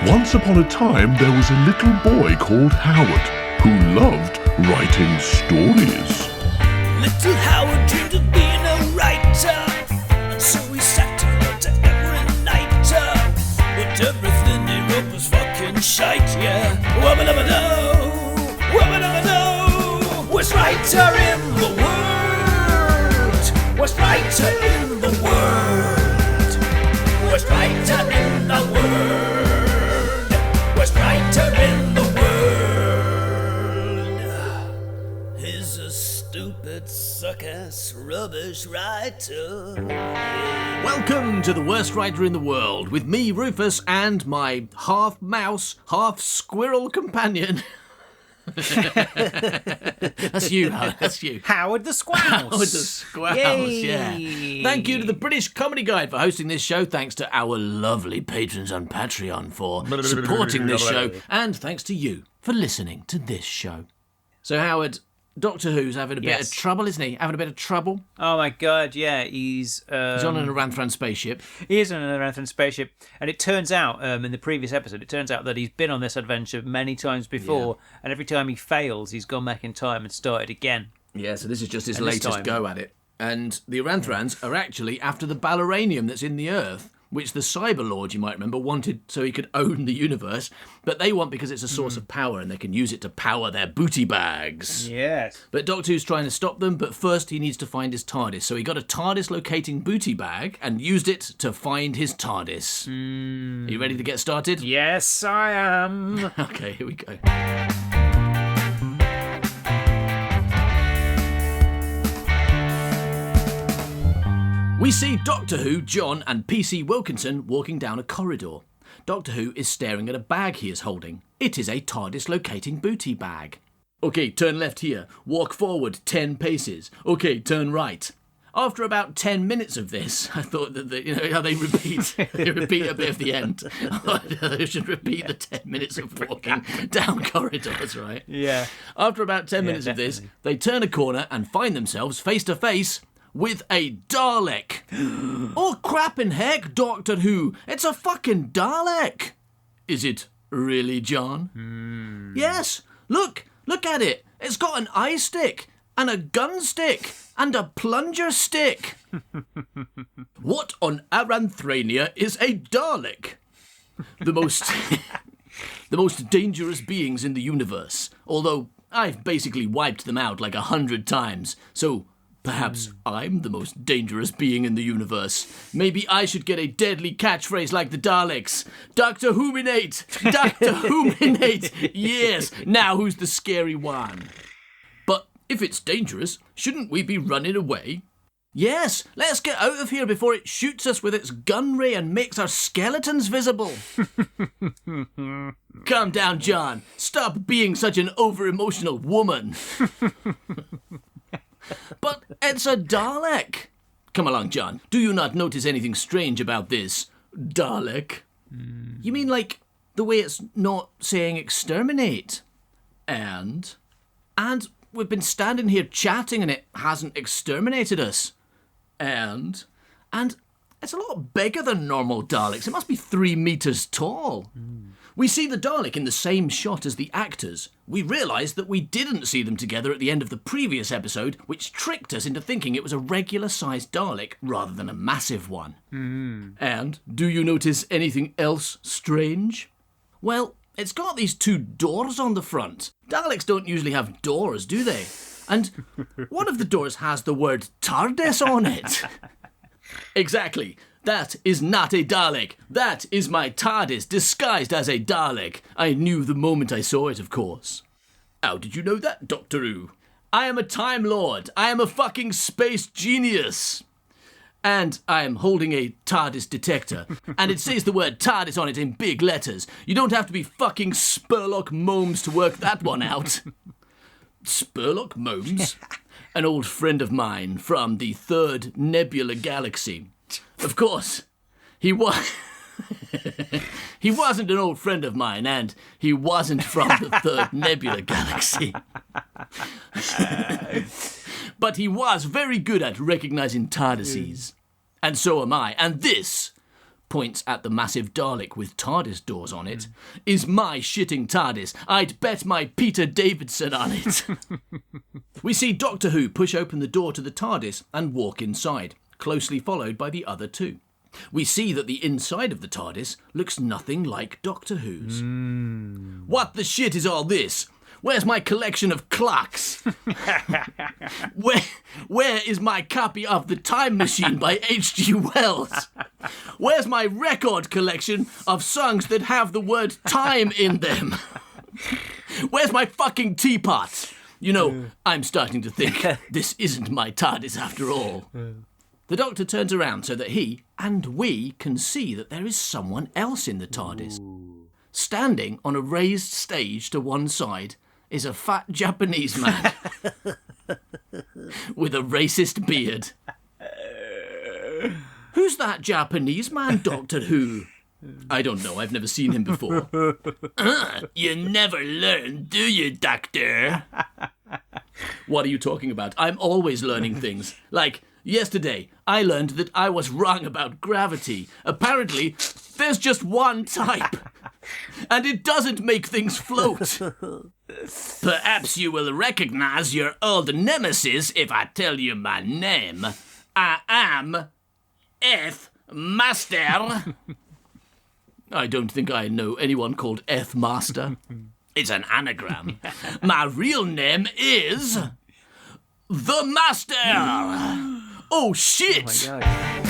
Once upon a time, there was a little boy called Howard who loved writing stories. Little Howard dreamed of being a writer, and so he sat and wrote every night. But everything he wrote was fucking shite, yeah. Wubba-dubba-doo, wubba-dubba-doo. Worst writer in the world, worst writer in the world, worst writer in the world, worst writer in the world. He's a stupid, suck-ass, rubbish writer. Welcome to the worst writer in the world, with me, Rufus, and my half-mouse, half-squirrel companion. That's you, Howard. That's you. Howard the Squouse. Howard the Squouse, yeah. Thank you to the British Comedy Guide for hosting this show. Thanks to our lovely patrons on Patreon for supporting this show. And thanks to you for listening to this show. So, Howard, Doctor Who's having a bit of trouble, isn't he? Having a bit of trouble. Oh my god, yeah, he's on an Aranthran spaceship. He is on an Aranthran spaceship, and it turns out, in the previous episode, that he's been on this adventure many times before, and every time he fails, he's gone back in time and started again. Yeah, so this is just his latest go at it. And the Aranthrans are actually after the Balleranium that's in the Earth, which the Cyberlord, you might remember, wanted so he could own the universe, but they want because it's a source of power and they can use it to power their booty bags. Yes. But Doctor Who's trying to stop them, but first he needs to find his TARDIS. So he got a TARDIS locating booty bag and used it to find his TARDIS. Are you ready to get started? Yes, I am. Okay, here we go. We see Doctor Who, John and PC Wilkinson walking down a corridor. Doctor Who is staring at a bag he is holding. It is a TARDIS locating booty bag. Okay, turn left here. Walk forward 10 paces. Okay, turn right. After about 10 minutes of this, I thought that, you know how they repeat a bit of the end. They should repeat the 10 minutes of walking down corridors, right? Yeah. After about 10 minutes of this, they turn a corner and find themselves face to face with a Dalek. Oh, crappin' heck, Doctor Who. It's a fucking Dalek. Is it really, John? Yes. Look at it. It's got an eye stick and a gun stick and a plunger stick. What on Aranthrania is a Dalek? The most dangerous beings in the universe. Although I've basically wiped them out like 100 times. So perhaps I'm the most dangerous being in the universe. Maybe I should get a deadly catchphrase like the Daleks. Doctor Whominate! Doctor Whominate! Yes, now who's the scary one? But if it's dangerous, shouldn't we be running away? Yes, let's get out of here before it shoots us with its gun ray and makes our skeletons visible. Calm down, John. Stop being such an over-emotional woman. But it's a Dalek. Come along, John. Do you not notice anything strange about this Dalek? You mean like the way it's not saying exterminate? And we've been standing here chatting and it hasn't exterminated us. And it's a lot bigger than normal Daleks. It must be 3 meters tall. We see the Dalek in the same shot as the actors. We realise that we didn't see them together at the end of the previous episode, which tricked us into thinking it was a regular-sized Dalek rather than a massive one. And do you notice anything else strange? Well, it's got these 2 doors on the front. Daleks don't usually have doors, do they? And one of the doors has the word TARDIS on it. Exactly. That is not a Dalek. That is my TARDIS disguised as a Dalek. I knew the moment I saw it, of course. How did you know that, Doctor Who? I am a Time Lord. I am a fucking space genius. And I am holding a TARDIS detector. And it says the word TARDIS on it in big letters. You don't have to be fucking Spurlock Momes to work that one out. Spurlock Momes? An old friend of mine from the 3rd Nebula Galaxy. Of course, he wasn't an old friend of mine, and he wasn't from the 3rd Nebula Galaxy. But he was very good at recognizing TARDISes. And so am I. And this points at the massive Dalek with TARDIS doors on it, is my shitting TARDIS. I'd bet my Peter Davidson on it. We see Doctor Who push open the door to the TARDIS and walk inside, closely followed by the other two. We see that the inside of the TARDIS looks nothing like Doctor Who's. What the shit is all this? Where's my collection of clocks? Where is my copy of The Time Machine by H.G. Wells? Where's my record collection of songs that have the word time in them? Where's my fucking teapot? You know, I'm starting to think this isn't my TARDIS after all. The Doctor turns around so that he and we can see that there is someone else in the TARDIS. Standing on a raised stage to one side is a fat Japanese man with a racist beard. Who's that Japanese man, Doctor Who? I don't know, I've never seen him before. You never learn, do you, Doctor? What are you talking about? I'm always learning things. Like, yesterday, I learned that I was wrong about gravity. Apparently, there's just one type. And it doesn't make things float. Perhaps you will recognize your old nemesis if I tell you my name. I am F. Master. I don't think I know anyone called F. Master. It's an anagram. My real name is The Master. Oh, shit. Oh my God.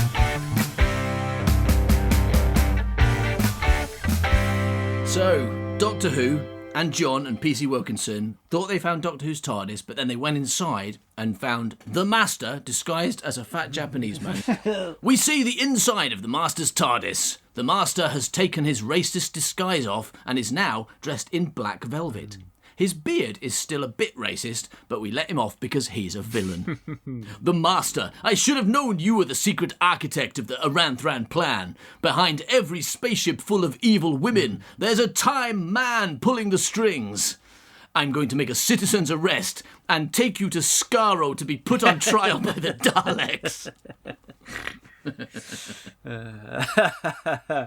So, Doctor Who and John and PC Wilkinson thought they found Doctor Who's TARDIS, but then they went inside and found the Master disguised as a fat Japanese man. We see the inside of the Master's TARDIS. The Master has taken his racist disguise off and is now dressed in black velvet. His beard is still a bit racist, but we let him off because he's a villain. The Master, I should have known you were the secret architect of the Aranthran plan. Behind every spaceship full of evil women, there's a time man pulling the strings. I'm going to make a citizen's arrest and take you to Skaro to be put on trial by the Daleks.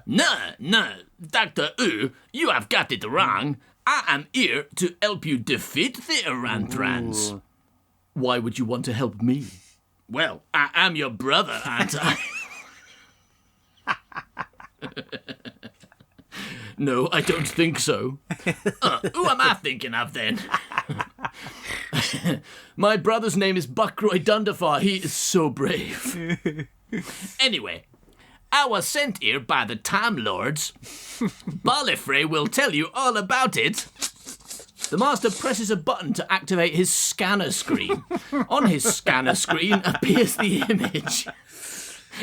No, Dr. Who, you have got it wrong. I am here to help you defeat the Aranthrans. Ooh. Why would you want to help me? Well, I am your brother, aren't I? No, I don't think so. Who am I thinking of then? My brother's name is Buckroy Dunderfar. He is so brave. Anyway, I was sent here by the Time Lords. Balifrey will tell you all about it. The Master presses a button to activate his scanner screen. On his scanner screen appears the image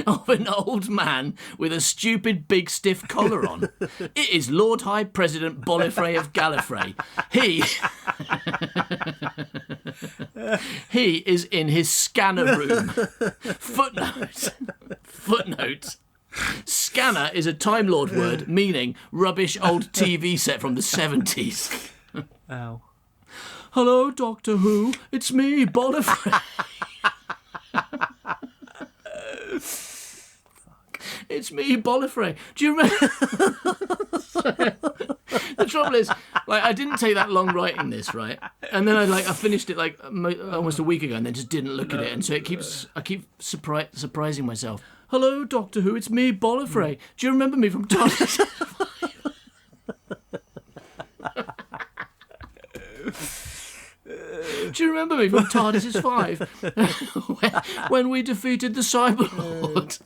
of an old man with a stupid big stiff collar on. It is Lord High President Balifrey of Gallifrey. He is in his scanner room. Footnote. Scanner is a Time Lord word meaning rubbish old TV set from the 70s. Ow. Hello, Doctor Who. It's me, Balifrey. It's me, Balifrey. Do you remember? The trouble is, I didn't take that long writing this, right? And then I finished it almost a week ago, and then just didn't look at it, and so I keep surprising myself. Hello, Doctor Who. It's me, Balifrey. Do you remember me from TARDIS? Do you remember me from TARDIS 5? when we defeated the Cyberlord?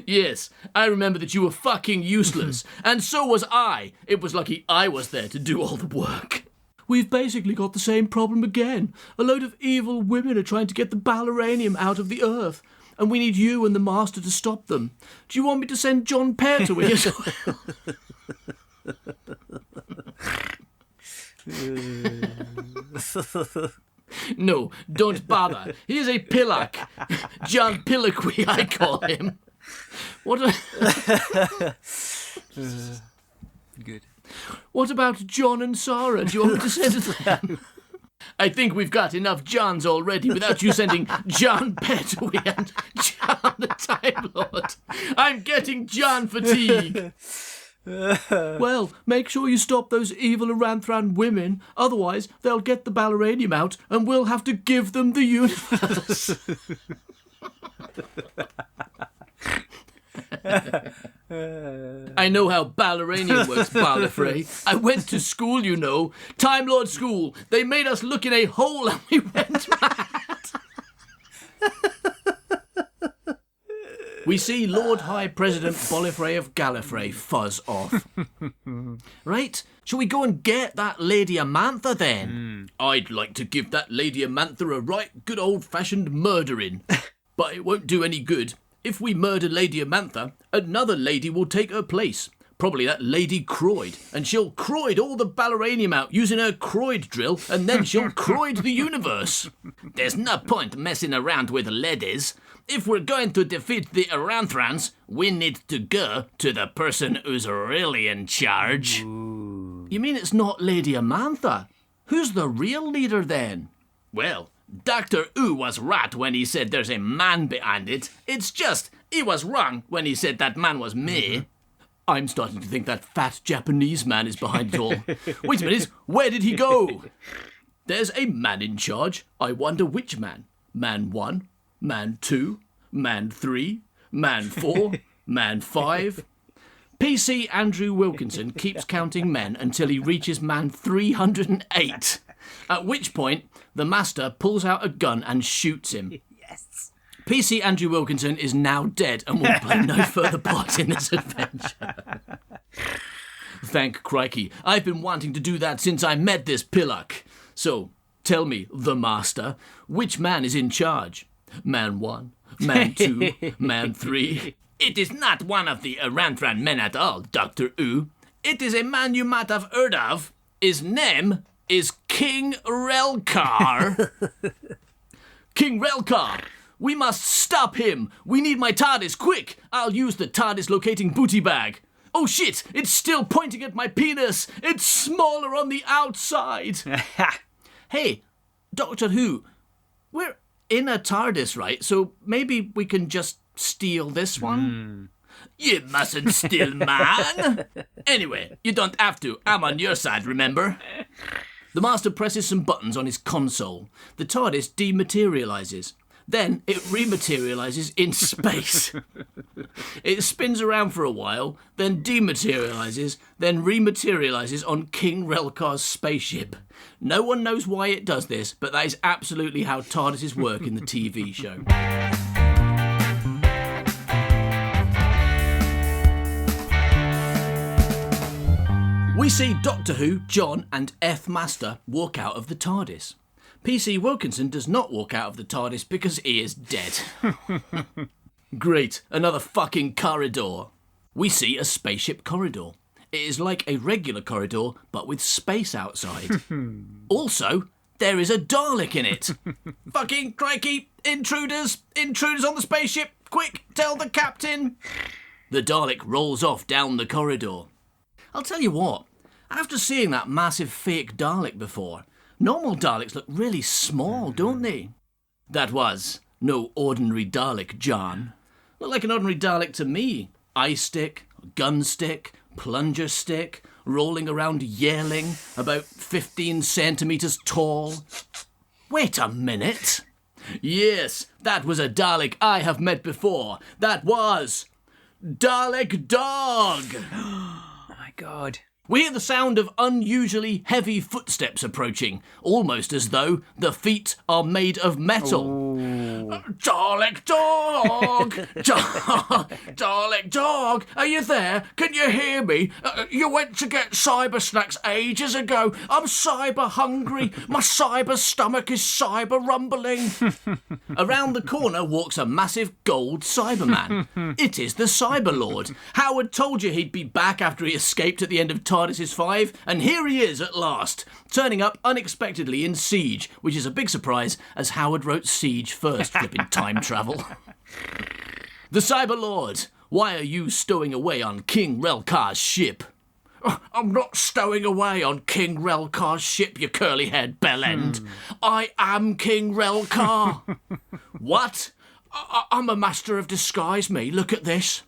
Yes, I remember that you were fucking useless, and so was I. It was lucky I was there to do all the work. We've basically got the same problem again. A load of evil women are trying to get the Balaranium out of the Earth, and we need you and the Master to stop them. Do you want me to send John Pear to it as well? No, don't bother. He is a pillock. John Pilloquy, I call him. Good. What about John and Sarah? Do you want me to send them? I think we've got enough Johns already without you sending John Petaway and John the Time Lord. I'm getting John fatigue. Well, make sure you stop those evil Aranthran women, otherwise they'll get the Balleranium out and we'll have to give them the universe. I know how Balleranium works, Balafrey. I went to school, you know. Time Lord School. They made us look in a hole and we went mad. We see Lord High President Bolifrey of Gallifrey fuzz off. Right, shall we go and get that Lady Amantha then? I'd like to give that Lady Amantha a right good old-fashioned murdering. But it won't do any good. If we murder Lady Amantha, another lady will take her place. Probably that Lady Croyd. And she'll Croyd all the Balleranium out using her Croyd drill, and then she'll Croyd the universe. There's no point messing around with ladies. If we're going to defeat the Aranthrans, we need to go to the person who's really in charge. Ooh. You mean it's not Lady Amantha? Who's the real leader then? Well, Dr. Who was right when he said there's a man behind it. It's just, he was wrong when he said that man was me. I'm starting to think that fat Japanese man is behind it all. Wait a minute, where did he go? There's a man in charge. I wonder which man. Man 1, Man 2, Man 3, Man 4, Man 5. PC Andrew Wilkinson keeps counting men until he reaches man 308. At which point, the Master pulls out a gun and shoots him. Yes. PC Andrew Wilkinson is now dead and will play no further part in this adventure. Thank crikey, I've been wanting to do that since I met this pillock. So, tell me, the Master, which man is in charge? Man 1, Man 2, Man 3. It is not one of the Aranthran men at all, Dr. Who. It is a man you might have heard of. His name is King Relkar. King Relkar, we must stop him. We need my TARDIS, quick. I'll use the TARDIS locating booty bag. Oh shit, it's still pointing at my penis. It's smaller on the outside. Hey, Doctor Who, we're in a TARDIS, right? So maybe we can just steal this one? You mustn't steal mine. Anyway, you don't have to. I'm on your side, remember? The Master presses some buttons on his console. The TARDIS dematerializes. Then it rematerializes in space. It spins around for a while, then dematerializes, then rematerializes on King Relkar's spaceship. No one knows why it does this, but that is absolutely how TARDISes work in the TV show. We see Doctor Who, John and F Master walk out of the TARDIS. PC Wilkinson does not walk out of the TARDIS because he is dead. Great, another fucking corridor. We see a spaceship corridor. It is like a regular corridor, but with space outside. Also, there is a Dalek in it. Fucking crikey, intruders! Intruders on the spaceship! Quick, tell the captain! The Dalek rolls off down the corridor. I'll tell you what, after seeing that massive fake Dalek before, normal Daleks look really small, don't they? That was no ordinary Dalek, John. Looked like an ordinary Dalek to me. Eye stick, gun stick, plunger stick, rolling around yelling, about 15 centimetres tall. Wait a minute. Yes, that was a Dalek I have met before. That was Dalek Dog. Oh my God. We hear the sound of unusually heavy footsteps approaching, almost as though the feet are made of metal. Dalek Dog! Dalek Dog! Are you there? Can you hear me? You went to get cyber snacks ages ago. I'm cyber hungry. My cyber stomach is cyber rumbling. Around the corner walks a massive gold Cyberman. It is the Cyberlord. Howard told you he'd be back after he escaped at the end of TARDIS 5, and here he is at last, turning up unexpectedly in Siege, which is a big surprise as Howard wrote Siege first, flipping time travel. The Cyberlord, why are you stowing away on King Relkar's ship? I'm not stowing away on King Relcar's ship, you curly-haired bellend. I am King Relcar. What? I'm a master of disguise, me. Look at this.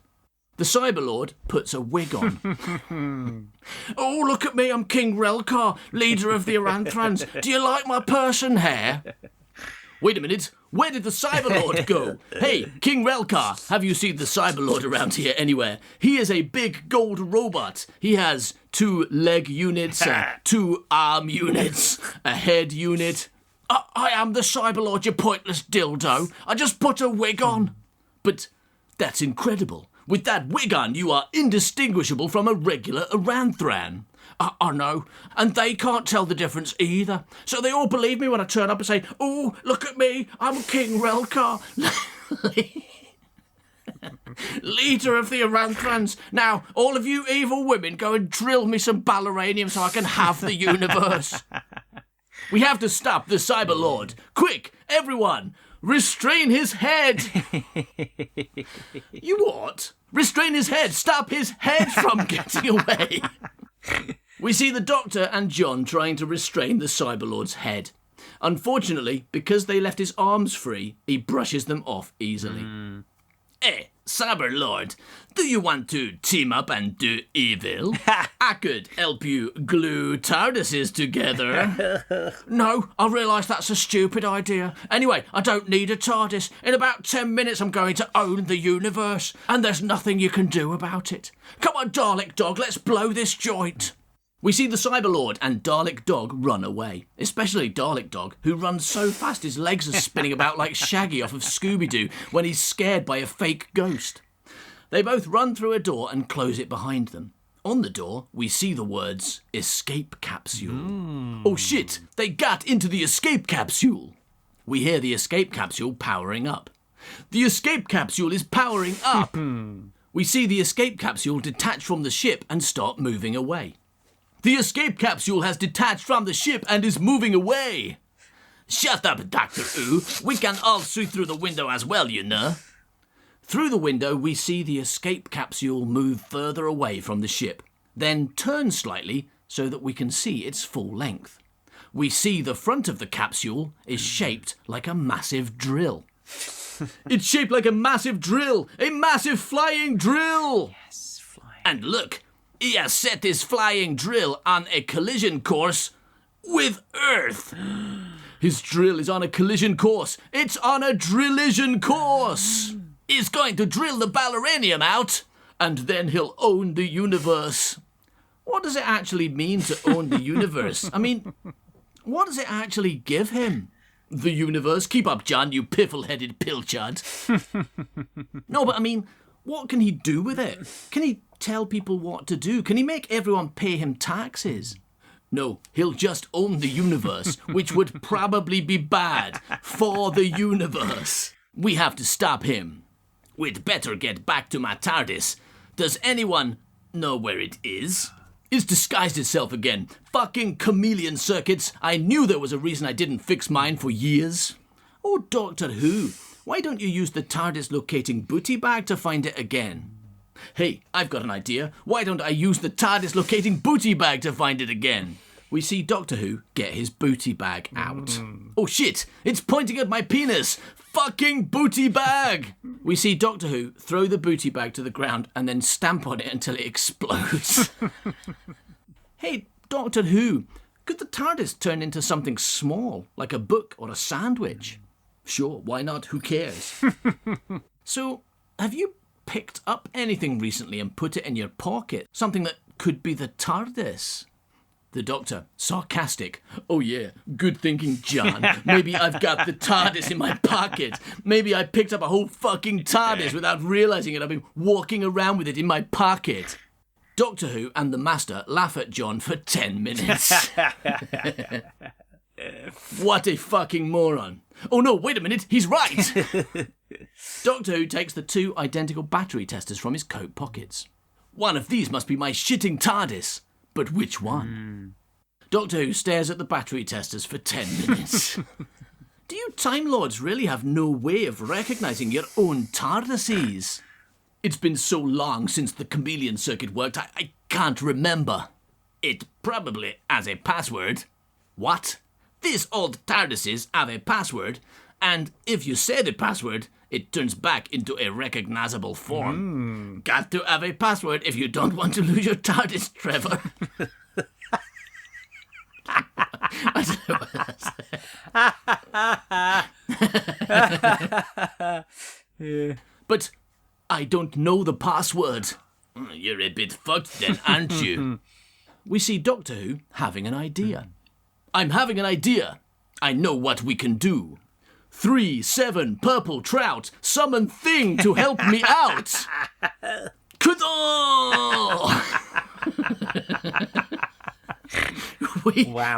The Cyberlord puts a wig on. Oh, look at me. I'm King Relcar, leader of the Aranthrans. Do you like my person hair? Wait a minute. Where did the Cyberlord go? Hey, King Relcar, have you seen the Cyberlord around here anywhere? He is a big gold robot. He has 2 leg units, 2 arm units, a head unit. I am the Cyberlord, you pointless dildo. I just put a wig on. But that's incredible. With that wig on, you are indistinguishable from a regular Aranthran. I know, and they can't tell the difference either. So they all believe me when I turn up and say, oh, look at me, I'm King Relcar, leader of the Aranthrans. Now, all of you evil women, go and drill me some balleranium so I can have the universe. We have to stop the Cyberlord. Quick, everyone, restrain his head. You what? Restrain his head. Stop his head from getting away. We see the Doctor and John trying to restrain the Cyberlord's head. Unfortunately, because they left his arms free, he brushes them off easily. Hey, Cyberlord, do you want to team up and do evil? I could help you glue TARDISes together. No, I realise that's a stupid idea. Anyway, I don't need a TARDIS. In about 10 minutes I'm going to own the universe, and there's nothing you can do about it. Come on, Dalek Dog, let's blow this joint. We see the Cyberlord and Dalek Dog run away, especially Dalek Dog, who runs so fast his legs are spinning about like Shaggy off of Scooby-Doo when he's scared by a fake ghost. They both run through a door and close it behind them. On the door, we see the words, escape capsule. Oh shit, they got into the escape capsule. We hear the escape capsule powering up. The escape capsule is powering up. We see the escape capsule detach from the ship and start moving away. The escape capsule has detached from the ship and is moving away. Shut up, Dr. Who. We can all see through the window as well, you know. Through the window, we see the escape capsule move further away from the ship, then turn slightly so that we can see its full length. We see the front of the capsule is shaped like a massive drill. It's shaped like a massive drill! A massive flying drill! Yes, flying. And look, he has set his flying drill on a collision course with Earth. His drill is on a collision course. It's on a drillision course. He's going to drill the balleranium out, and then he'll own the universe. What does it actually mean to own the universe? I mean, what does it actually give him? The universe? Keep up, John, you piffle-headed pilchard. No, but I mean, what can he do with it? Can he tell people what to do? Can he make everyone pay him taxes? No, he'll just own the universe, which would probably be bad for the universe. We have to stop him. We'd better get back to my TARDIS. Does anyone know where it is? It's disguised itself again. Fucking chameleon circuits. I knew there was a reason I didn't fix mine for years. Oh, Doctor Who, why don't you use the TARDIS locating booty bag to find it again? Hey, I've got an idea. Why don't I use the TARDIS locating booty bag to find it again? We see Doctor Who get his booty bag out. Oh shit, it's pointing at my penis. Fucking booty bag! We see Doctor Who throw the booty bag to the ground and then stamp on it until it explodes. Hey, Doctor Who, could the TARDIS turn into something small, like a book or a sandwich? Sure, why not? Who cares? So, have you picked up anything recently and put it in your pocket? Something that could be the TARDIS? The Doctor, sarcastic. Oh yeah, good thinking, John. Maybe I've got the TARDIS in my pocket. Maybe I picked up a whole fucking TARDIS without realising it. I've been walking around with it in my pocket. Doctor Who and the Master laugh at John for 10 minutes. What a fucking moron. Oh no, wait a minute, he's right. Doctor Who takes the 2 identical battery testers from his coat pockets. One of these must be my shitting TARDIS. But which one? Doctor Who stares at the battery testers for 10 minutes. Do you Time Lords really have no way of recognising your own TARDISes? It's been so long since the chameleon circuit worked, I can't remember. It probably has a password. What? These old TARDISes have a password, and if you say the password, it turns back into a recognizable form. Got to have a password if you don't want to lose your TARDIS, Trevor. I don't know what Yeah. But I don't know the password. You're a bit fucked then, aren't you? We see Doctor Who having an idea. I'm having an idea. I know what we can do. 3-7 purple trout, summon thing to help me out. Kudo!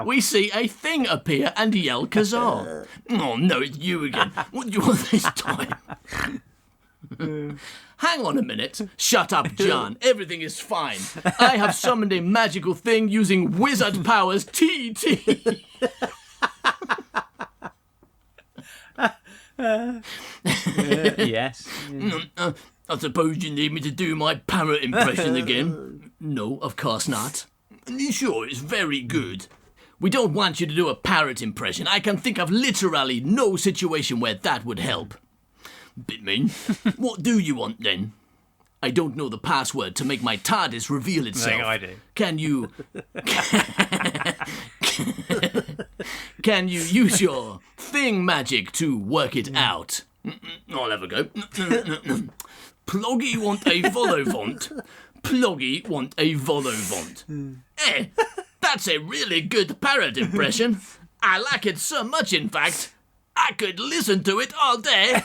We see a thing appear and yell Kazaa. Oh no, it's you again. What do you want this time? Hang on a minute. Shut up, John. Everything is fine. I have summoned a magical thing using wizard powers. TT. Yes. I suppose you need me to do my parrot impression again. No, of course not. Sure, it's very good. We don't want you to do a parrot impression. I can think of literally no situation where that would help. Bit mean. What do you want then? I don't know the password to make my TARDIS reveal itself. I do. Can you... Can you use your thing magic to work it out? I'll have a go. Ploggy want a volovont. Ploggy want a volovont. That's a really good parrot impression. I like it so much, in fact, I could listen to it all day.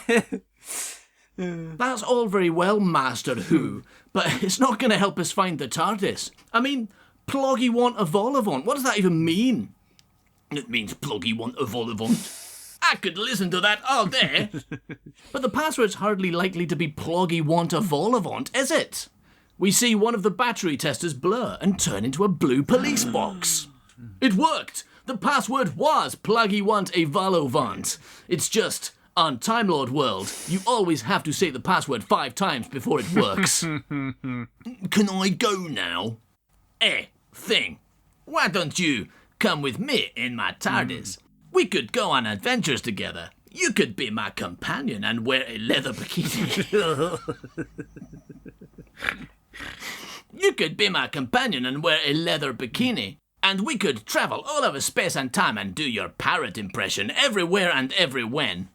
That's all very well, Master Who, but it's not going to help us find the TARDIS. I mean, Ploggy want a volovont. What does that even mean? It means Ploggy want a volovont. I could listen to that all day. But the password's hardly likely to be Ploggy want a volovont, is it? We see one of the battery testers blur and turn into a blue police box. It worked! The password was Pluggy want a volovont. It's just, on Time Lord World, you always have to say the password 5 times before it works. Can I go now? Thing. Why don't you come with me in my TARDIS? We could go on adventures together. You could be my companion and wear a leather bikini. You could be my companion and wear a leather bikini. And we could travel all over space and time and do your parrot impression everywhere and every when.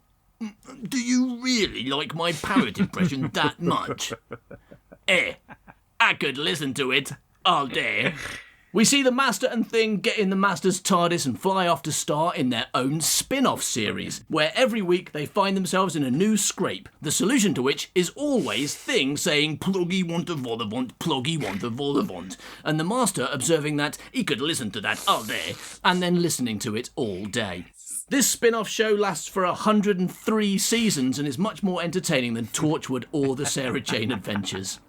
Do you really like my parrot impression that much? I could listen to it all day. We see the Master and Thing get in the Master's TARDIS and fly off to star in their own spin-off series, where every week they find themselves in a new scrape, the solution to which is always Thing saying, Pluggy want a volovont, Pluggy want a volovont, and the Master observing that he could listen to that all day, and then listening to it all day. This spin-off show lasts for 103 seasons and is much more entertaining than Torchwood or the Sarah Jane Adventures.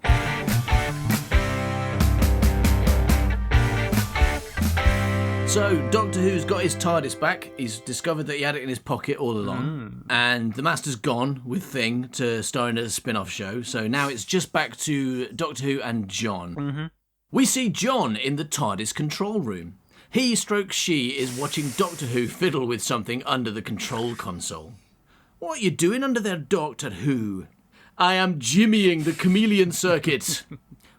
So, Doctor Who's got his TARDIS back. He's discovered that he had it in his pocket all along. And the Master's gone with Thing to star in a spin-off show. So now it's just back to Doctor Who and John. We see John in the TARDIS control room. She is watching Doctor Who fiddle with something under the control console. What are you doing under there, Doctor Who? I am jimmying the chameleon circuit.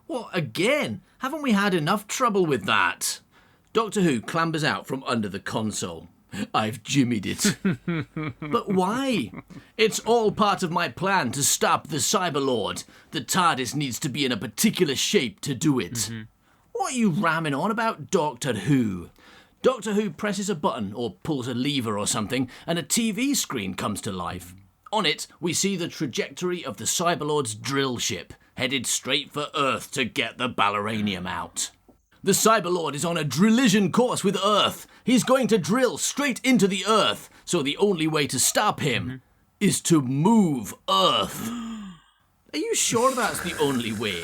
What, again? Haven't we had enough trouble with that? Doctor Who clambers out from under the console. I've jimmied it. But why? It's all part of my plan to stop the Cyberlord. The TARDIS needs to be in a particular shape to do it. What are you ramming on about, Doctor Who? Doctor Who presses a button or pulls a lever or something, and a TV screen comes to life. On it, we see the trajectory of the Cyberlord's drill ship, headed straight for Earth to get the Balleranium out. The Cyberlord is on a drillision course with Earth. He's going to drill straight into the Earth, so the only way to stop him is to move Earth. Are you sure that's the only way?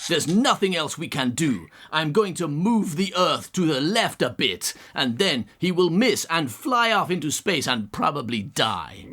There's nothing else we can do. I'm going to move the Earth to the left a bit, and then he will miss and fly off into space and probably die.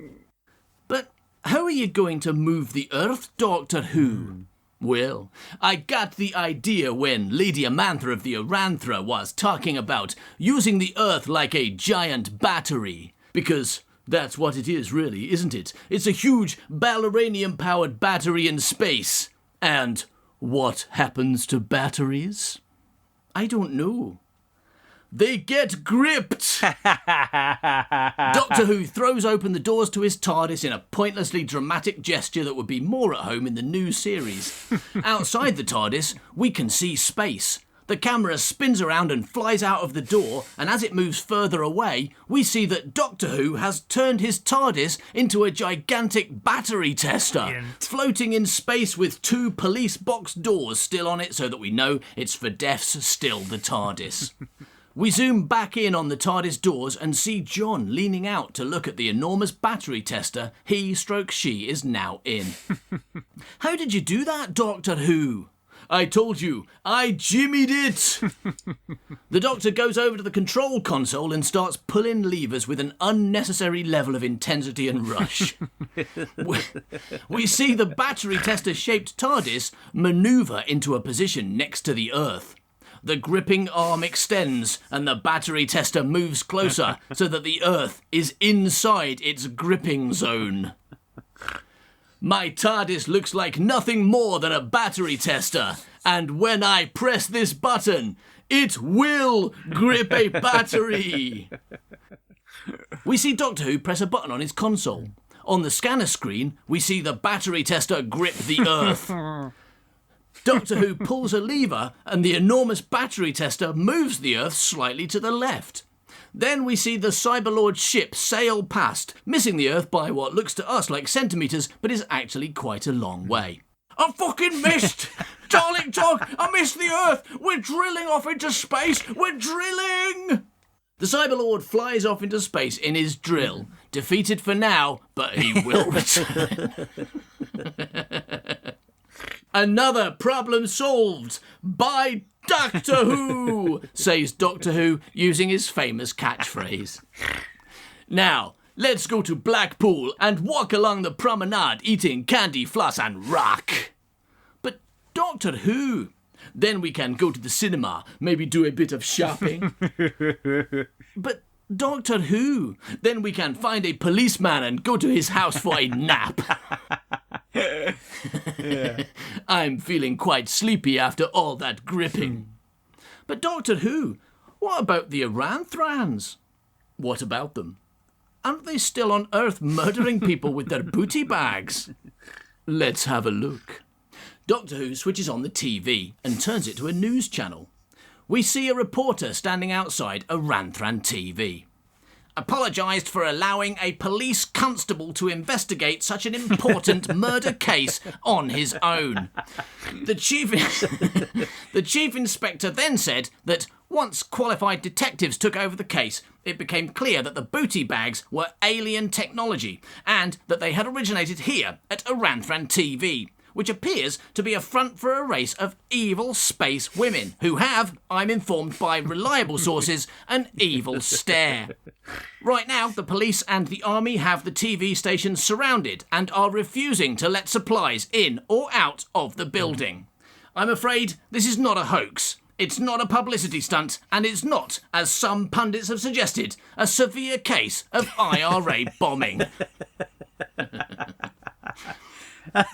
But how are you going to move the Earth, Doctor Who? Well, I got the idea when Lady Amantha of the Aranthra was talking about using the Earth like a giant battery. Because that's what it is, really, isn't it? It's a huge balleranium-powered battery in space. And what happens to batteries? I don't know. They get gripped! Doctor Who throws open the doors to his TARDIS in a pointlessly dramatic gesture that would be more at home in the new series. Outside the TARDIS, we can see space. The camera spins around and flies out of the door, and as it moves further away, we see that Doctor Who has turned his TARDIS into a gigantic battery tester, floating in space with 2 police box doors still on it so that we know it's for deaths still the TARDIS. We zoom back in on the TARDIS doors and see John leaning out to look at the enormous battery tester she is now in. How did you do that, Doctor Who? I told you, I jimmied it! The Doctor goes over to the control console and starts pulling levers with an unnecessary level of intensity and rush. We see the battery tester-shaped TARDIS manoeuvre into a position next to the Earth. The gripping arm extends and the battery tester moves closer so that the Earth is inside its gripping zone. My TARDIS looks like nothing more than a battery tester, and when I press this button, it will grip a battery. We see Doctor Who press a button on his console. On the scanner screen, we see the battery tester grip the Earth. Doctor Who pulls a lever and the enormous battery tester moves the Earth slightly to the left. Then we see the Cyberlord ship sail past, missing the Earth by what looks to us like centimetres, but is actually quite a long way. I fucking missed! Darling dog, I missed the Earth! We're drilling off into space! We're drilling! The Cyberlord flies off into space in his drill, defeated for now, but he will return. Another problem solved by Doctor Who, says Doctor Who using his famous catchphrase. Now, let's go to Blackpool and walk along the promenade eating candy, floss and rock. But Doctor Who, then we can go to the cinema, maybe do a bit of shopping. But Doctor Who, then we can find a policeman and go to his house for a nap. Yeah. I'm feeling quite sleepy after all that gripping. But Doctor Who, what about the Aranthrans? What about them? Aren't they still on Earth murdering people with their booty bags? Let's have a look. Doctor Who switches on the TV and turns it to a news channel. We see a reporter standing outside Aranthran TV. Apologised for allowing a police constable to investigate such an important murder case on his own. The chief inspector then said that once qualified detectives took over the case, it became clear that the booty bags were alien technology and that they had originated here at Aranthran TV, which appears to be a front for a race of evil space women who have, I'm informed by reliable sources, an evil stare. Right now, the police and the army have the TV station surrounded and are refusing to let supplies in or out of the building. I'm afraid this is not a hoax. It's not a publicity stunt, and it's not, as some pundits have suggested, a severe case of IRA bombing.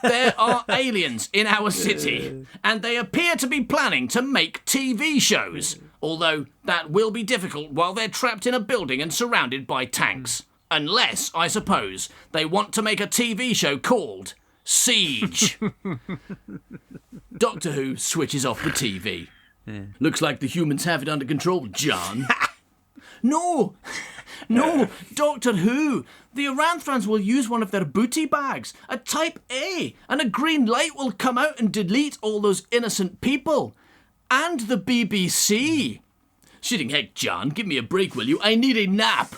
There are aliens in our city, and they appear to be planning to make TV shows, although that will be difficult while they're trapped in a building and surrounded by tanks. Unless, I suppose, they want to make a TV show called Siege. Doctor Who switches off the TV. Yeah. Looks like the humans have it under control, John. No, Doctor Who. The Aranthrans will use one of their booty bags, a Type A, and a green light will come out and delete all those innocent people. And the BBC. Shitting heck, John, give me a break, will you? I need a nap.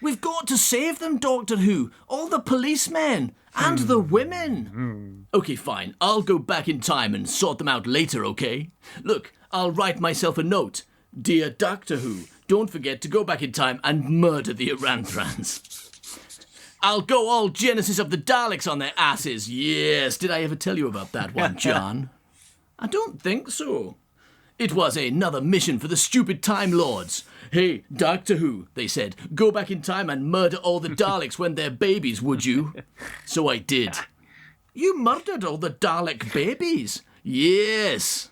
We've got to save them, Doctor Who. All the policemen. And the women. Okay, fine. I'll go back in time and sort them out later, okay? Look, I'll write myself a note. Dear Doctor Who, don't forget to go back in time and murder the Aranthrans. I'll go all Genesis of the Daleks on their asses. Yes. Did I ever tell you about that one, John? I don't think so. It was another mission for the stupid Time Lords. Hey, Doctor Who, they said, go back in time and murder all the Daleks when they're babies, would you? So I did. You murdered all the Dalek babies? Yes.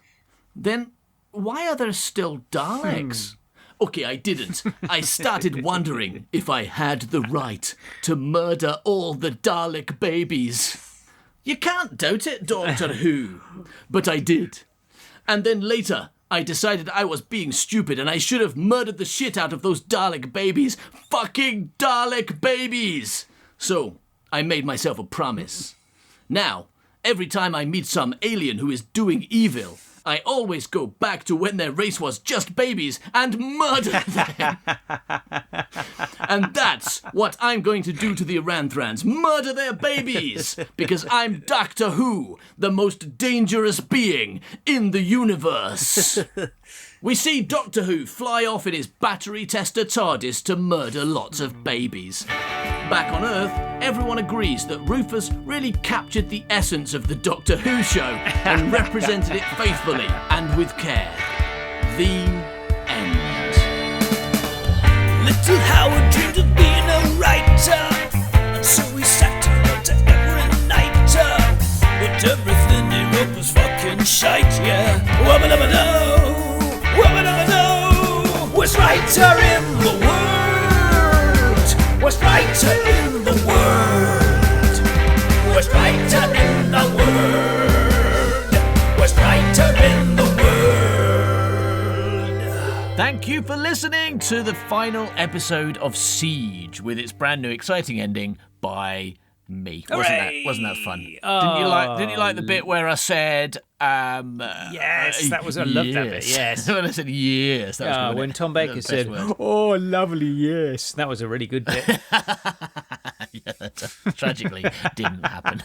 Then why are there still Daleks? Okay, I didn't. I started wondering if I had the right to murder all the Dalek babies. You can't doubt it, Doctor Who. But I did. And then later, I decided I was being stupid and I should have murdered the shit out of those Dalek babies. Fucking Dalek babies! So, I made myself a promise. Now, every time I meet some alien who is doing evil, I always go back to when their race was just babies and murder them. And that's what I'm going to do to the Aranthrans. Murder their babies. Because I'm Doctor Who, the most dangerous being in the universe. We see Doctor Who fly off in his battery tester TARDIS to murder lots of babies. Back on Earth, everyone agrees that Rufus really captured the essence of the Doctor Who show and represented it faithfully and with care. The end. Little Howard dreamed of being a writer, and so he sat down to every night. But everything he wrote was fucking shite, yeah. Wubba-dubba-doo, wubba-dubba-doo. Worst writer in the world, worst writer in the world, worst writer in the world, worst writer in the world. Thank you for listening to the final episode of Siege with its brand new exciting ending by me. Wasn't that fun? Didn't you like the bit where I said Yes, that was. I loved that bit. Yes, when I said yes, that was good. When Tom Baker said, "Oh, lovely, yes," that was a really good bit. Yeah, that tragically didn't happen.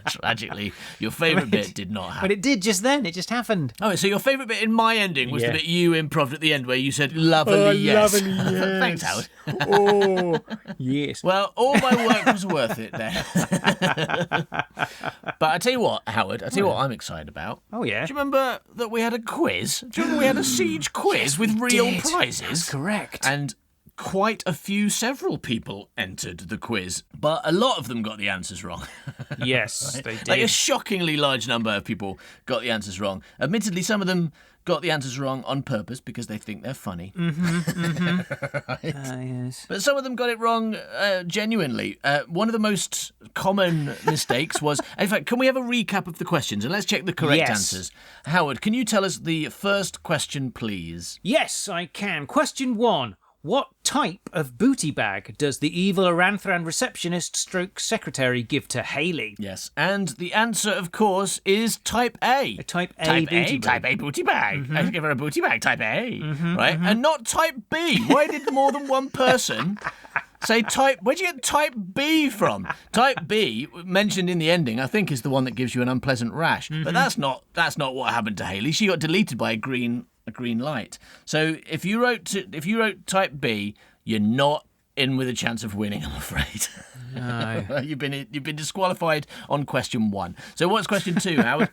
Tragically, your favourite bit did not happen. But it did just then. It just happened. Oh, so your favourite bit in my ending was the bit you improved at the end where you said lovely yes. Lovely yes. Thanks, Howard. Oh, yes. Well, all my work was worth it there. But I tell you what, Howard, what I'm excited about. Oh, yeah. Do you remember that we had a quiz? Do you remember we had a Siege quiz with real prizes? That's correct. And quite several people entered the quiz, but a lot of them got the answers wrong. Yes, they did. Like a shockingly large number of people got the answers wrong. Admittedly, some of them got the answers wrong on purpose because they think they're funny. Right? Yes. But some of them got it wrong genuinely. One of the most common mistakes was... In fact, can we have a recap of the questions? And let's check the correct answers. Howard, can you tell us the first question, please? Yes, I can. Question 1. What type of booty bag does the evil Aranthran receptionist stroke secretary give to Hayley? Yes, and the answer, of course, is type A. A type A booty bag. Type A booty bag. I give her a booty bag, type A. Right? And not type B. Why did more than one person say type... Where'd you get type B from? Type B, mentioned in the ending, I think is the one that gives you an unpleasant rash. But that's not what happened to Hayley. She got deleted by a green light. So if you wrote type B, you're not in with a chance of winning, I'm afraid. No. You've been disqualified on question 1. So what's question 2, Howard?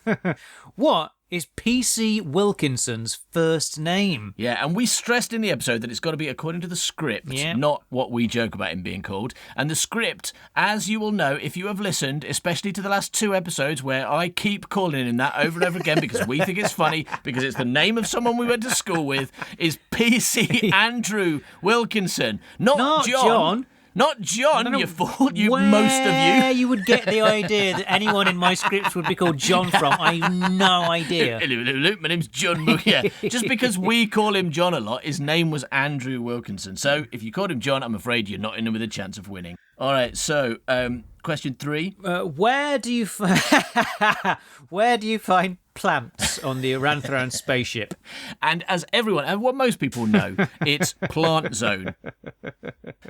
What is P.C. Wilkinson's first name? Yeah, and we stressed in the episode that it's got to be according to the script, not what we joke about him being called. And the script, as you will know if you have listened, especially to the last 2 episodes where I keep calling him that over and over again because we think it's funny, because it's the name of someone we went to school with, is P.C. Andrew Wilkinson. Not John. Not John, you fool, most of you. Where you would get the idea that anyone in my scripts would be called John from, I have no idea. Hello, my name's John Yeah, just because we call him John a lot, his name was Andrew Wilkinson. So if you called him John, I'm afraid you're not in with a chance of winning. All right, so question 3. Where do you find plants on the Aranthran spaceship? And as everyone, and what most people know, it's Plant Zone.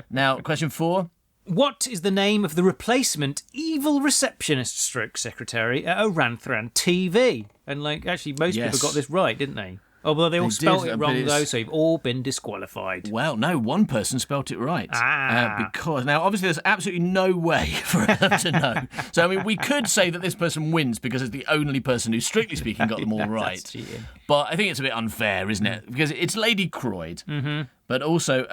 Now, question 4. What is the name of the replacement evil receptionist stroke secretary at Aranthran TV? And actually, most people got this right, didn't they? Oh, well, they all spelt did, it but wrong, it's- though, so you've all been disqualified. Well, no, one person spelt it right. Ah. Because now, obviously, there's absolutely no way for her to know. So, I mean, we could say that this person wins because it's the only person who, strictly speaking, got them all right. That's cheating. But I think it's a bit unfair, isn't it? Because it's Lady Croyd, but also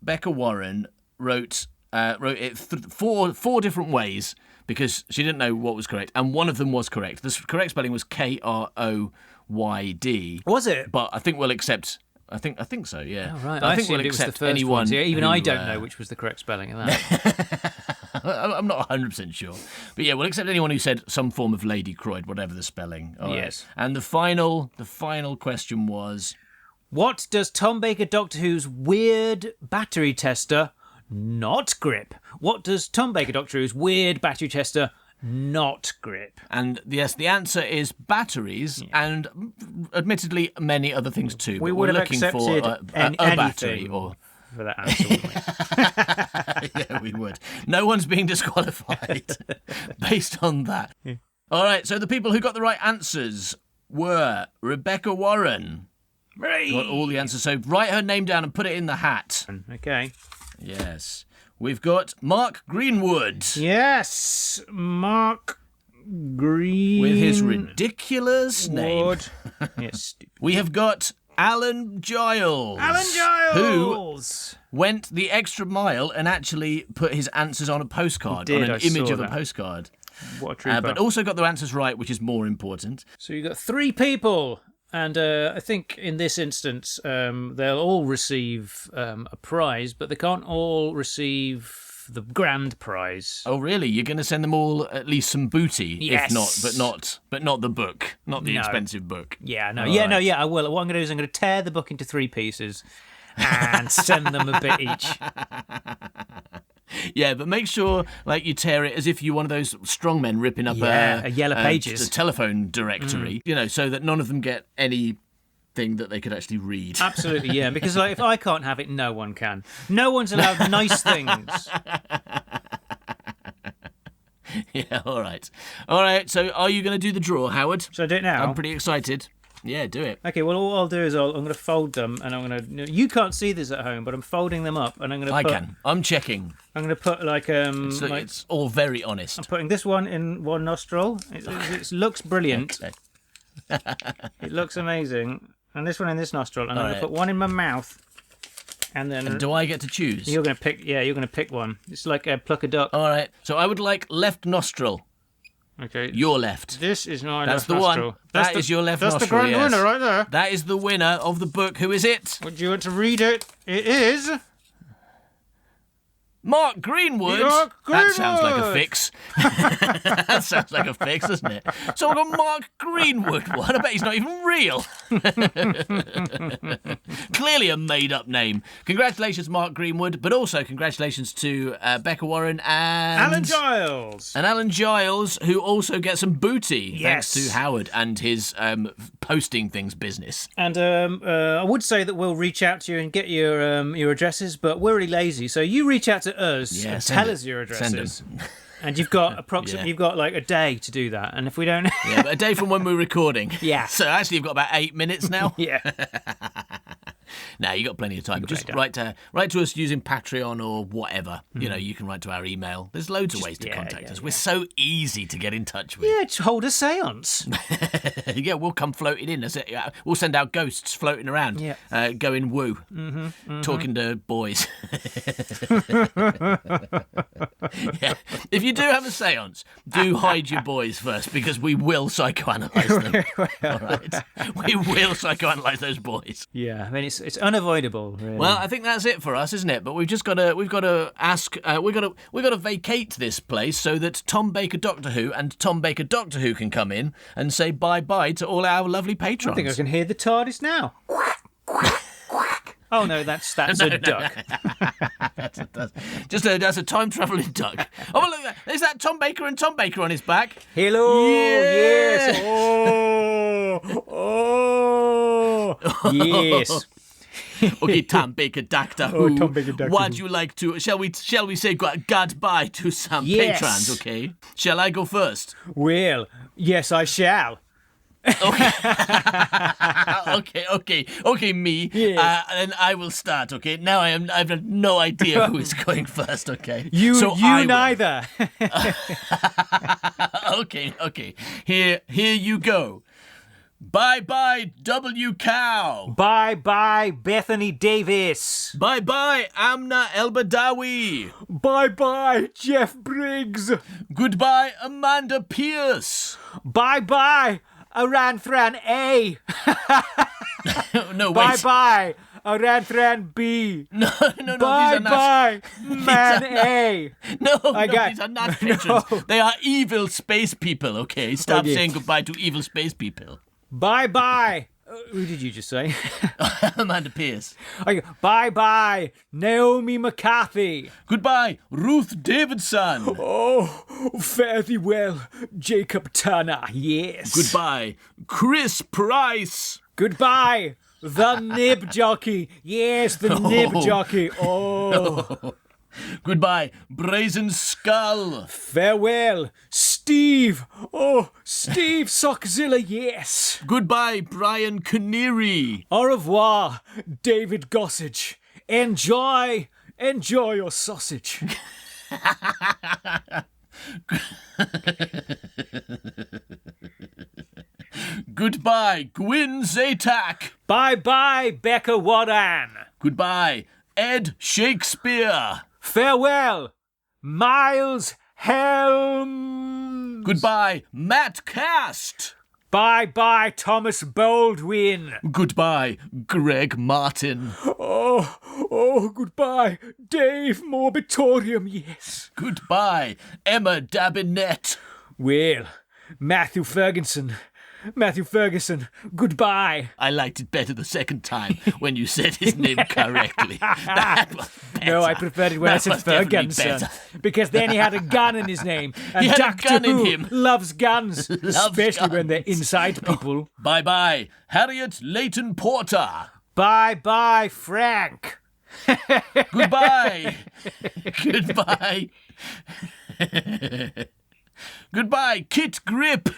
Becca Warren wrote it four different ways because she didn't know what was correct, and one of them was correct. The correct spelling was Kroyd. Was it? But I think we'll accept. I think so. Yeah. Oh, right. But I think assumed we'll it was the accept first anyone. one. So even who, I don't know which was the correct spelling of that. I'm not 100% sure, but yeah, we'll accept anyone who said some form of Lady Croyd, whatever the spelling. All right. Yes. And the final question was. What does Tom Baker Doctor Who's weird battery tester not grip? What does Tom Baker Doctor Who's weird battery tester not grip? And yes, the answer is batteries, and admittedly many other things too. We but would we're have looking for accepted a battery, or for that answer, wouldn't we? yeah, we would. No one's being disqualified based on that. All right, so the people who got the right answers were Rebecca Warren. Got all the answers. So write her name down and put it in the hat. Okay. Yes. We've got Mark Greenwood. Yes, Mark Green. With his ridiculous name. Yes. We have got Alan Giles. Alan Giles! Who went the extra mile and actually put his answers on a postcard, He did, on I an image saw of a that. postcard. What a trooper. But also got their answers right, which is more important. So you've got 3 people. And I think in this instance, they'll all receive a prize, but they can't all receive the grand prize. Oh, really? You're going to send them all at least some booty, Yes. if not, but not the book, not the No. expensive book. Yeah, no, All yeah, right. no, yeah, I will. What I'm going to do is I'm going to tear the book into 3 pieces and send them a bit each. Yeah, but make sure like you tear it as if you're one of those strongmen ripping up a Yellow Pages. a telephone directory, so that none of them get anything that they could actually read. Absolutely, yeah. Because if I can't have it, no one can. No one's allowed nice things. Yeah, all right. So are you going to do the draw, Howard? Should I do it now? I'm pretty excited. Yeah, do it. Okay, well, all I'll do is I'm going to fold them, and I'm going to. You can't see this at home, but I'm folding them up, and I'm going to. I can. I'm checking. I'm going to put So it's all very honest. I'm putting this one in one nostril. It looks brilliant. Okay. It looks amazing. And this one in this nostril. And I'm going right. to put one in my mouth. And then And do I get to choose? you're going to pick. Yeah, you're going to pick one. It's like pluck a duck. All right. So I would like left nostril. Okay. Your left. This is my That's left the nostril. one. That is your left That's nostril. the grand yes. winner right there. That is the winner of the book. Who is it? Would you want to read it? It is. Mark Greenwood. Mark That sounds like a Greenwood. fix. That sounds like a fix, doesn't it? So I've got Mark Greenwood. What? I bet he's not even real. Clearly a made-up name. Congratulations, Mark Greenwood, but also congratulations to Becca Warren and Alan Giles. And Alan Giles, who also gets some booty Yes. thanks to Howard and his posting things business. And I would say that we'll reach out to you and get your addresses, but we're really lazy. So you reach out to us Yeah, and send tell it. us your Send addresses. 'em. And you've got approximately Yeah. you've got like a day to do that. And if we don't, Yeah, but a day from when we're recording. Yeah. So actually, you've got about 8 minutes now. yeah, No, you got plenty of time. Just time. write to us using Patreon or whatever. You can write to our email. There's loads of ways to yeah, contact yeah, us. yeah. We're so easy to get in touch with. yeah, just hold a séance. Yeah, we'll come floating in. That's it. Yeah, we'll send our ghosts floating around. Yeah. Going woo. Talking to boys. Yeah. If you do have a séance, do hide your boys first because we will psychoanalyze them. All right. We will psychoanalyze those boys. Yeah, I mean it's unavoidable. Really. Well, I think that's it for us, isn't it? But we've got to ask. We've got to vacate this place so that Tom Baker Doctor Who and Tom Baker Doctor Who can come in and say bye bye to all our lovely patrons. I think I can hear the TARDIS now. Oh no, that's a duck. That's a time travelling duck. Oh, well, look! Is that Tom Baker and Tom Baker on his back? Hello. Yeah. Yes. Oh. Yes. Okay, Tom Baker Doctor Who. Oh, Tom Baker Doctor Would Who. you like to? Shall we say goodbye to some Yes. patrons? Okay. Shall I go first? Well, yes, I shall. Okay, me. Yes. And I will start, okay? Now I've no idea who is going first, okay? You I will. neither. Okay. Here you go. Bye-bye, W. Cow. Bye-bye, Bethany Davis. Bye-bye, Amna El-Badawi. Bye-bye, Jeff Briggs. Goodbye, Amanda Pierce. Bye-bye, Aranthran A. No, wait. Bye-bye, Aranthran B. No, these are not... Bye-bye, Man A. No, got- these are not patrons. No. They are evil space people, okay? Stop Okay. saying goodbye to evil space people. Bye-bye. Who did you just say? Amanda Pierce. Bye-bye, Naomi McCarthy. Goodbye, Ruth Davidson. Oh, fare thee well, Jacob Turner, yes. Goodbye, Chris Price. Goodbye, the nib jockey. Yes, the nib jockey. Oh. Goodbye, Brazen Skull. Farewell, Steve. Oh, Steve Sockzilla, yes. Goodbye, Brian Canary. Au revoir, David Gossage. Enjoy your sausage. Goodbye, Gwyn Zatak. Bye-bye, Becca Wadan. Goodbye, Ed Shakespeare. Farewell, Miles Helm. Goodbye, Matt Cast. Bye-bye, Thomas Baldwin. Goodbye, Greg Martin. Oh, goodbye, Dave Morbitorium, yes. Goodbye, Emma Dabinett. Well, Matthew Ferguson, goodbye. I liked it better the second time when you said his name correctly. That was better. No, I preferred it when I That said was definitely Ferguson, better. because then he had a gun in his name. And He had a Doctor gun in Who him. loves guns, especially when they're guns. inside people. Bye-bye, Harriet Leighton Porter. Bye-bye, Frank. Goodbye. Goodbye. Goodbye, Kit Grip.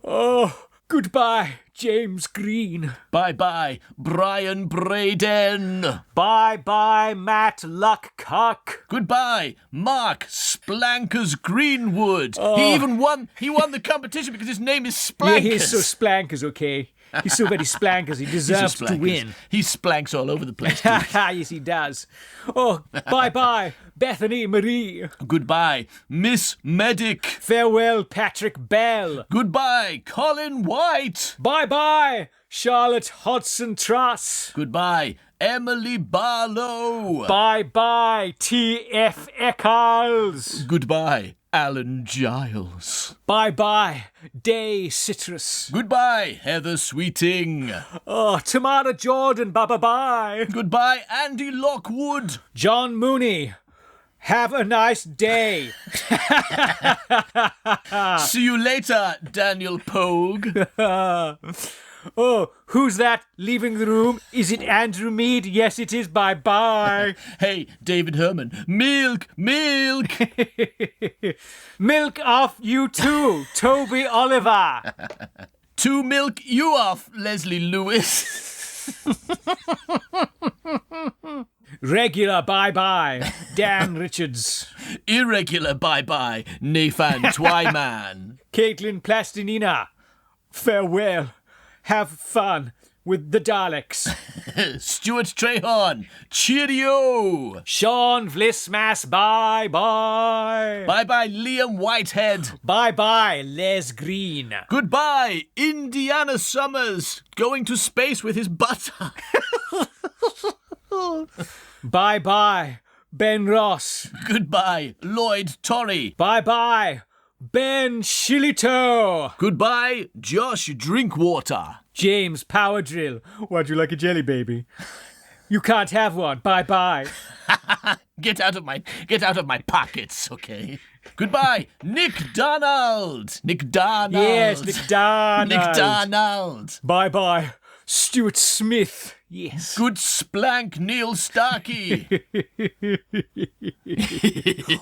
Oh, goodbye, James Green. Bye-bye, Brian Braden. Bye-bye, Matt Luckcock. Goodbye, Mark Splankers Greenwood. He won the competition because his name is Splankers. Yeah, he's so splankers, okay? He's so very splankers, he He's a deserves to Splankers. win. He splanks all over the place, too. Yes, he does. Oh, bye-bye, Bethany Marie. Goodbye, Miss Medic. Farewell, Patrick Bell. Goodbye, Colin White. Bye-bye, Charlotte Hodson Truss. Goodbye, Emily Barlow. Bye-bye, T.F. Eccles. Goodbye, Alan Giles. Bye-bye, Day Citrus. Goodbye, Heather Sweeting. Oh, Tamara Jordan, bye-bye-bye. Goodbye, Andy Lockwood. John Mooney, have a nice day. See you later, Daniel Pogue. Oh, who's that leaving the room? Is it Andrew Mead? Yes, it is. Bye-bye. Hey, David Herman. Milk. Milk off you too, Toby Oliver. To milk you off, Leslie Lewis. Regular bye-bye, Dan Richards. Irregular bye-bye, Nathan Twyman. Caitlin Plastinina, farewell. Have fun with the Daleks. Stuart Trahorn. Cheerio. Sean Vlismas, bye-bye. Bye-bye, Liam Whitehead. Bye-bye, Les Green. Goodbye, Indiana Summers. Going to space with his butter. Bye-bye, Ben Ross. Goodbye, Lloyd Torrey. Bye-bye, Ben Shillito. Goodbye, Josh Drinkwater. James Power Drill. Would you like a jelly baby? You can't have one. Bye-bye. Get out of my pockets, okay? Goodbye, Nick Donald. Nick Donald. Yes, Nick Donald. Nick Donald. Bye-bye, Stuart Smith. Yes. Good splank, Neil Starkey.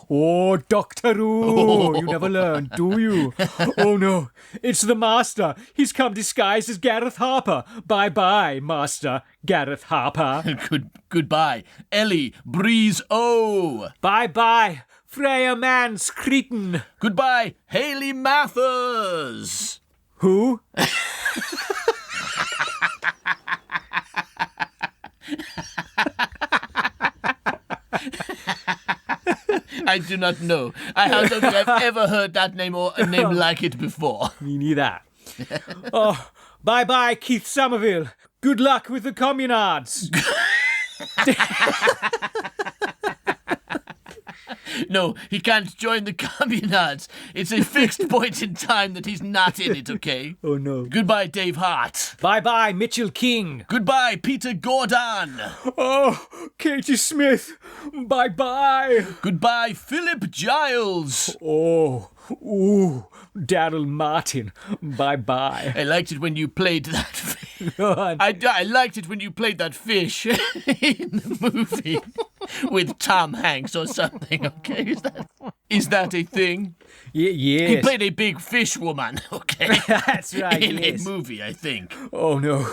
Oh, Doctor Who. You never learn, do you? Oh, no. It's the Master. He's come disguised as Gareth Harper. Bye-bye, Master Gareth Harper. Goodbye, Ellie Breeze O. Bye-bye, Freya Mans Cretan. Goodbye, Hayley Mathers. Who? I do not know. I don't think I've ever heard that name or a name like it before. Me neither. Oh, bye-bye, Keith Somerville. Good luck with the communards. No, he can't join the communards. It's a fixed point in time that he's not in it, okay? Oh, no. Goodbye, Dave Hart. Bye-bye, Mitchell King. Goodbye, Peter Gordon. Oh, Katie Smith. Bye-bye. Goodbye, Philip Giles. Oh, ooh, Daryl Martin. Bye-bye. I liked it when you played that fish. Go on. I liked it when you played that fish in the movie with Tom Hanks or something, okay? Is that a thing? Yes. He played a big fish woman, okay? That's right, in yes. a movie, I think. Oh, no.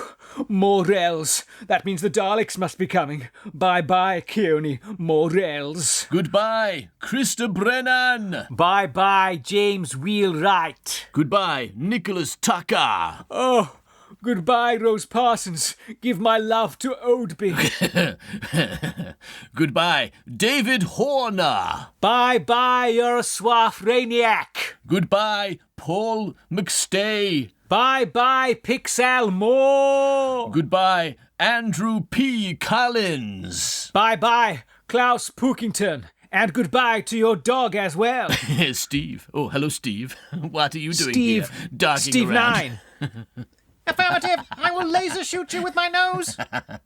Morels. That means the Daleks must be coming. Bye-bye, Kearney. Morels. Goodbye, Krista Brennan. Bye-bye, James Wheelwright. Goodbye, Nicholas Tucker. Oh, goodbye, Rose Parsons. Give my love to Oadby. Goodbye, David Horner. Bye-bye, Uraswaf Rainiac. Goodbye, Paul McStay. Bye-bye, Pixel Moore. Goodbye, Andrew P. Collins. Bye-bye, Klaus Pookington. And goodbye to your dog as well. Steve. Oh, hello, Steve. What are you doing Steve. here? Darking Steve around. 9. Affirmative. I will laser shoot you with my nose.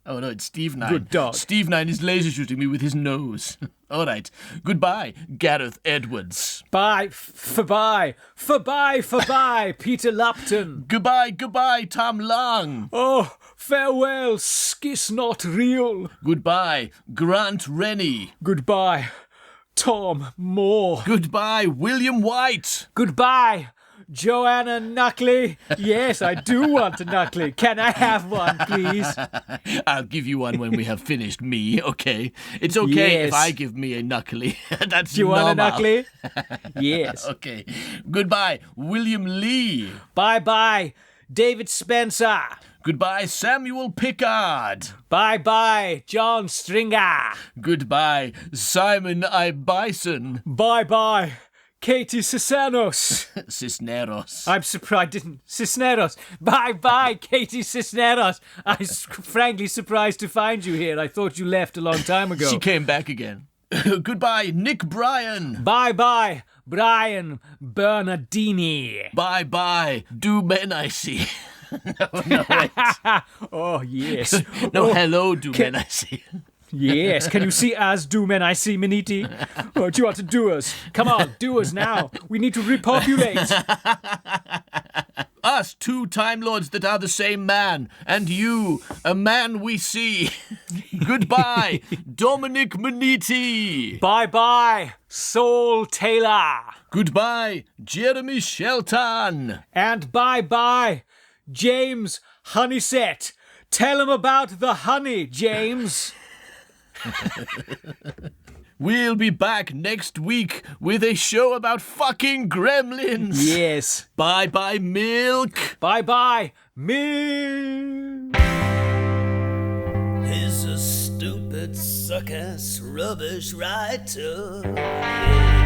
Oh, no, it's Steve 9. Good dog. Steve 9 is laser shooting me with his nose. All right. Goodbye, Gareth Edwards. Bye, for-bye, Peter Lupton. Goodbye, Tom Long. Oh, farewell, Skis Not Real. Goodbye, Grant Rennie. Goodbye, Tom Moore. Goodbye, William White. Goodbye, Joanna Knuckley. Yes, I do want a Knuckley. Can I have one, please? I'll give you one when we have finished me, okay? It's okay Yes. if I give me a knuckly. That's Do you want a normal. Knuckley? Yes. Okay. Goodbye, William Lee. Bye-bye, David Spencer. Goodbye, Samuel Pickard. Bye-bye, John Stringer. Goodbye, Simon I. Bison. Bye-bye, Katie Cisneros. Cisneros. I'm surprised I didn't. Cisneros. Bye-bye, Katie Cisneros. I'm frankly surprised to find you here. I thought you left a long time ago. She came back again. Goodbye, Nick Bryan. Bye-bye, Brian Bernardini. Bye-bye, Do Men I See. No, wait. Oh, yes. No, Oh, hello, Do Men I See. yes. Can you see us, do men I see, Miniti? Oh, do you want to do us? Come on, do us now. We need to repopulate. Us, two Time Lords that are the same man, and you, a man we see. Goodbye, Dominic Maniti. Bye-bye, Saul Taylor. Goodbye, Jeremy Shelton. And bye-bye, James Honeysett. Tell him about the honey, James. We'll be back next week with a show about fucking gremlins. Yes. Bye-bye, Milk. Bye-bye, milk. He's a stupid, suck-ass, rubbish writer. Yeah.